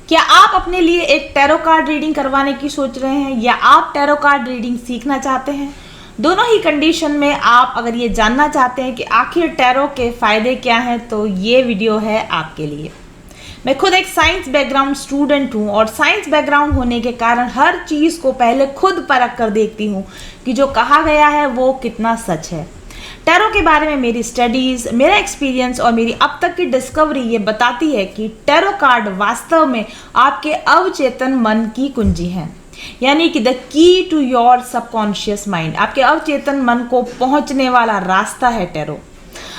क्या आप अपने लिए एक टैरो कार्ड रीडिंग करवाने की सोच रहे हैं या आप टैरो कार्ड रीडिंग सीखना चाहते हैं? दोनों ही कंडीशन में आप अगर ये जानना चाहते हैं कि आखिर टैरो के फ़ायदे क्या हैं, तो ये वीडियो है आपके लिए। मैं खुद एक साइंस बैकग्राउंड स्टूडेंट हूँ और साइंस बैकग्राउंड होने के कारण हर चीज़ को पहले खुद परख कर देखती हूँ कि जो कहा गया है वो कितना सच है। टैरो के बारे में मेरी स्टडीज़, मेरा एक्सपीरियंस और मेरी अब तक की डिस्कवरी ये बताती है कि टैरो कार्ड वास्तव में आपके अवचेतन मन की कुंजी है, यानी कि the key to your subconscious mind. आपके अवचेतन मन को पहुंचने वाला रास्ता है टैरो।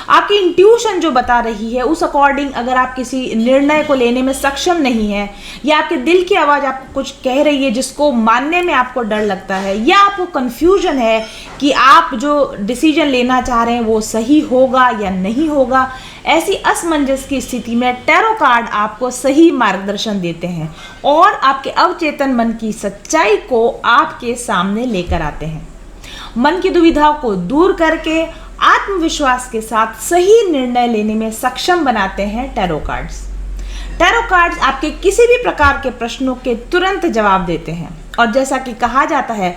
आपकी इंट्यूशन जो बता रही है उस अकॉर्डिंग अगर आप किसी निर्णय को लेने में सक्षम नहीं है, या आपके दिल की आवाज़ आपको कुछ कह रही है जिसको मानने में आपको डर लगता है, या आपको कन्फ्यूजन है कि आप जो डिसीजन लेना चाह रहे हैं वो सही होगा या नहीं होगा, ऐसी असमंजस की स्थिति में टैरो कार्ड आपको सही मार्गदर्शन देते हैं और आपके अवचेतन मन की सच्चाई को आपके सामने लेकर आते हैं। मन की दुविधाओं को दूर करके आत्मविश्वास के साथ सही निर्णय लेने में सक्षम बनाते हैं टैरो कार्ड्स। टैरो कार्ड्स आपके किसी भी प्रकार के प्रश्नों के तुरंत जवाब देते हैं और जैसा कि कहा जाता है,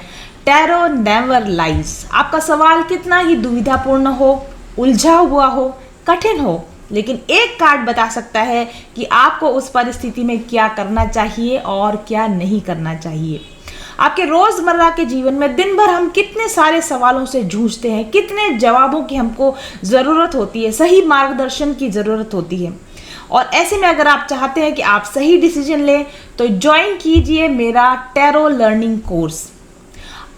टैरो नेवर लाइज। आपका सवाल कितना ही दुविधापूर्ण हो, उलझा हुआ हो, कठिन हो, लेकिन एक कार्ड बता सकता है कि आपको उस परिस्थिति में क्या करना चाहिए और क्या नहीं करना चाहिए। आपके रोज़मर्रा के जीवन में दिन भर हम कितने सारे सवालों से जूझते हैं, कितने जवाबों की हमको ज़रूरत होती है, सही मार्गदर्शन की ज़रूरत होती है। और ऐसे में अगर आप चाहते हैं कि आप सही डिसीजन लें तो ज्वाइन कीजिए मेरा टैरो लर्निंग कोर्स।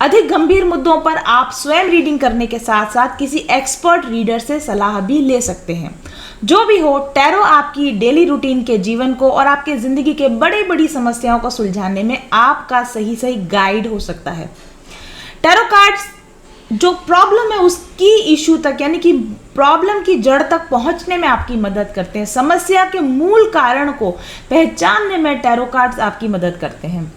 अधिक गंभीर मुद्दों पर आप स्वयं रीडिंग करने के साथ साथ किसी एक्सपर्ट रीडर से सलाह भी ले सकते हैं। जो भी हो, टैरो आपकी डेली रूटीन के जीवन को और आपके ज़िंदगी के बड़ी बड़ी समस्याओं को सुलझाने में आपका सही गाइड हो सकता है। टैरो कार्ड्स जो प्रॉब्लम है उसकी इशू तक, यानी कि प्रॉब्लम की जड़ तक पहुंचने में आपकी मदद करते हैं। समस्या के मूल कारण को पहचानने में टैरो कार्ड्स आपकी मदद करते हैं।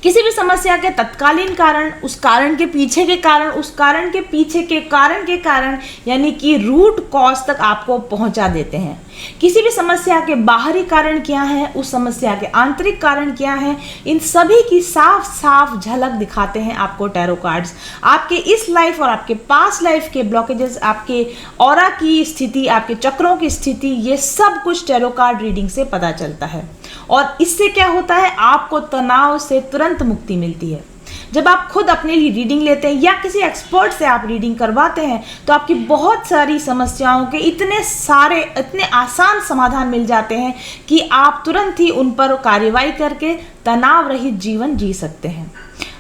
किसी भी समस्या के तत्कालीन कारण, उस कारण के पीछे के कारण, उस कारण के पीछे के कारण यानी कि रूट कॉज तक आपको पहुंचा देते हैं। किसी भी समस्या के बाहरी कारण क्या है, उस समस्या के आंतरिक कारण क्या है, इन सभी की साफ साफ झलक दिखाते हैं आपको टैरो कार्ड्स। आपके इस लाइफ और आपके पास्ट लाइफ के ब्लॉकेजेस, आपके ऑरा की स्थिति, आपके चक्रों की स्थिति, ये सब कुछ टैरो कार्ड रीडिंग से पता चलता है। और इससे क्या होता है, आपको तनाव से तुरंत मुक्ति मिलती है। जब आप खुद अपने लिए रीडिंग लेते हैं या किसी एक्सपर्ट से आप रीडिंग करवाते हैं तो आपकी बहुत सारी समस्याओं के इतने आसान समाधान मिल जाते हैं कि आप तुरंत ही उन पर कार्यवाही करके तनाव रहित जीवन जी सकते हैं।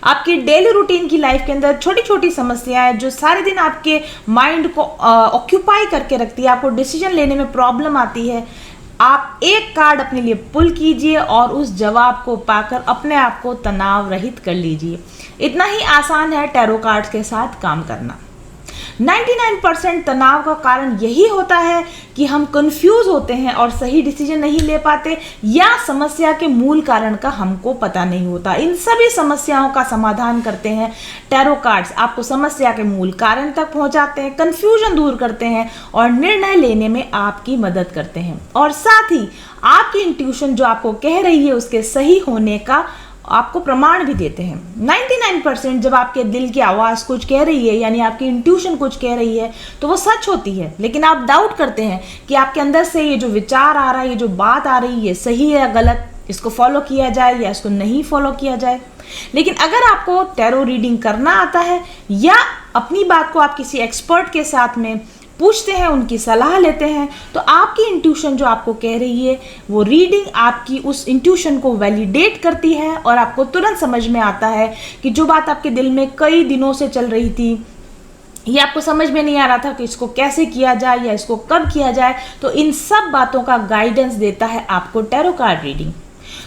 आपकी डेली रूटीन की लाइफ के अंदर छोटी छोटी समस्याएं जो सारे दिन आपके माइंड को ऑक्यूपाई करके रखती है, आपको डिसीजन लेने में प्रॉब्लम आती है, आप एक कार्ड अपने लिए पुल कीजिए और उस जवाब को पाकर अपने आप को तनाव रहित कर लीजिए। इतना ही आसान है टैरो कार्ड्स के साथ काम करना। 99% तनाव का कारण यही होता है कि हम कंफ्यूज होते हैं और सही डिसीजन नहीं ले पाते, या समस्या के मूल कारण का हमको पता नहीं होता। इन सभी समस्याओं का समाधान करते हैं टैरो कार्ड्स। आपको समस्या के मूल कारण तक पहुंचाते हैं, कंफ्यूजन दूर करते हैं और निर्णय लेने में आपकी मदद करते हैं। और साथ ही आपकी इंट्यूशन जो आपको कह रही है उसके सही होने का आपको प्रमाण भी देते हैं। 99% जब आपके दिल की आवाज़ कुछ कह रही है, यानी आपकी इंट्यूशन कुछ कह रही है, तो वो सच होती है। लेकिन आप डाउट करते हैं कि आपके अंदर से ये जो विचार आ रहा है, ये जो बात आ रही है, सही है या गलत, इसको फॉलो किया जाए या इसको नहीं फॉलो किया जाए। लेकिन अगर आपको टैरो रीडिंग करना आता है या अपनी बात को आप किसी एक्सपर्ट के साथ में पूछते हैं, उनकी सलाह लेते हैं, तो आपकी इंट्यूशन जो आपको कह रही है वो रीडिंग आपकी उस इंट्यूशन को वैलिडेट करती है और आपको तुरंत समझ में आता है कि जो बात आपके दिल में कई दिनों से चल रही थी, ये आपको समझ में नहीं आ रहा था कि इसको कैसे किया जाए या इसको कब किया जाए, तो इन सब बातों का गाइडेंस देता है आपको टैरो कार्ड रीडिंग।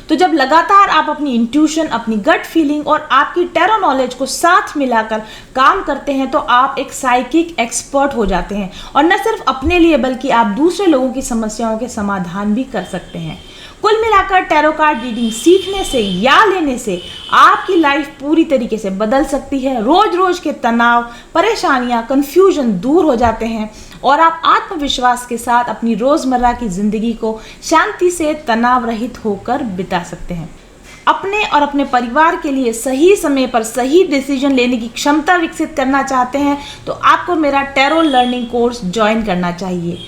तो जब लगातार आप अपनी इंट्यूशन, अपनी गट फीलिंग और आपकी टैरो नॉलेज को साथ मिलाकर काम करते हैं तो आप एक साइकिक एक्सपर्ट हो जाते हैं और न सिर्फ अपने लिए बल्कि आप दूसरे लोगों की समस्याओं के समाधान भी कर सकते हैं। कुल मिलाकर टैरो कार्ड रीडिंग सीखने से या लेने से आपकी लाइफ पूरी तरीके से बदल सकती है। रोज रोज के तनाव, परेशानियां, कंफ्यूजन दूर हो जाते हैं और आप आत्मविश्वास के साथ अपनी रोजमर्रा की जिंदगी को शांति से तनाव रहित होकर बिता सकते हैं। अपने और अपने परिवार के लिए सही समय पर सही डिसीजन लेने की क्षमता विकसित करना चाहते हैं तो आपको मेरा टैरो लर्निंग कोर्स ज्वाइन करना चाहिए।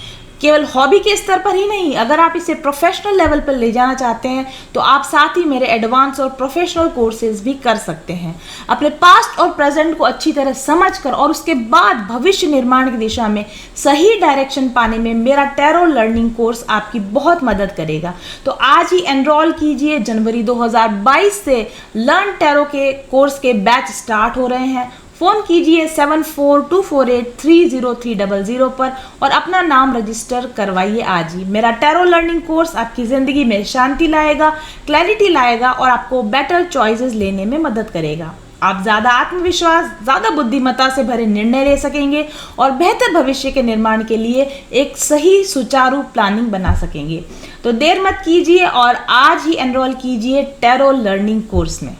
केवल हॉबी के स्तर पर ही नहीं, अगर आप इसे प्रोफेशनल लेवल पर ले जाना चाहते हैं तो आप साथ ही मेरे एडवांस और प्रोफेशनल कोर्सेज भी कर सकते हैं। अपने पास्ट और प्रेजेंट को अच्छी तरह समझकर और उसके बाद भविष्य निर्माण की दिशा में सही डायरेक्शन पाने में मेरा टैरो लर्निंग कोर्स आपकी बहुत मदद करेगा। तो आज ही एनरोल कीजिए। जनवरी 2022 से लर्न टैरो के कोर्स के बैच स्टार्ट हो रहे हैं। फ़ोन कीजिए 7424830300 पर और अपना नाम रजिस्टर करवाइए आज ही। मेरा टैरो लर्निंग कोर्स आपकी ज़िंदगी में शांति लाएगा, क्लैरिटी लाएगा और आपको बेटर चॉइसेस लेने में मदद करेगा। आप ज़्यादा आत्मविश्वास, ज़्यादा बुद्धिमत्ता से भरे निर्णय ले सकेंगे और बेहतर भविष्य के निर्माण के लिए एक सही सुचारू प्लानिंग बना सकेंगे। तो देर मत कीजिए और आज ही एनरोल कीजिए टैरो लर्निंग कोर्स में।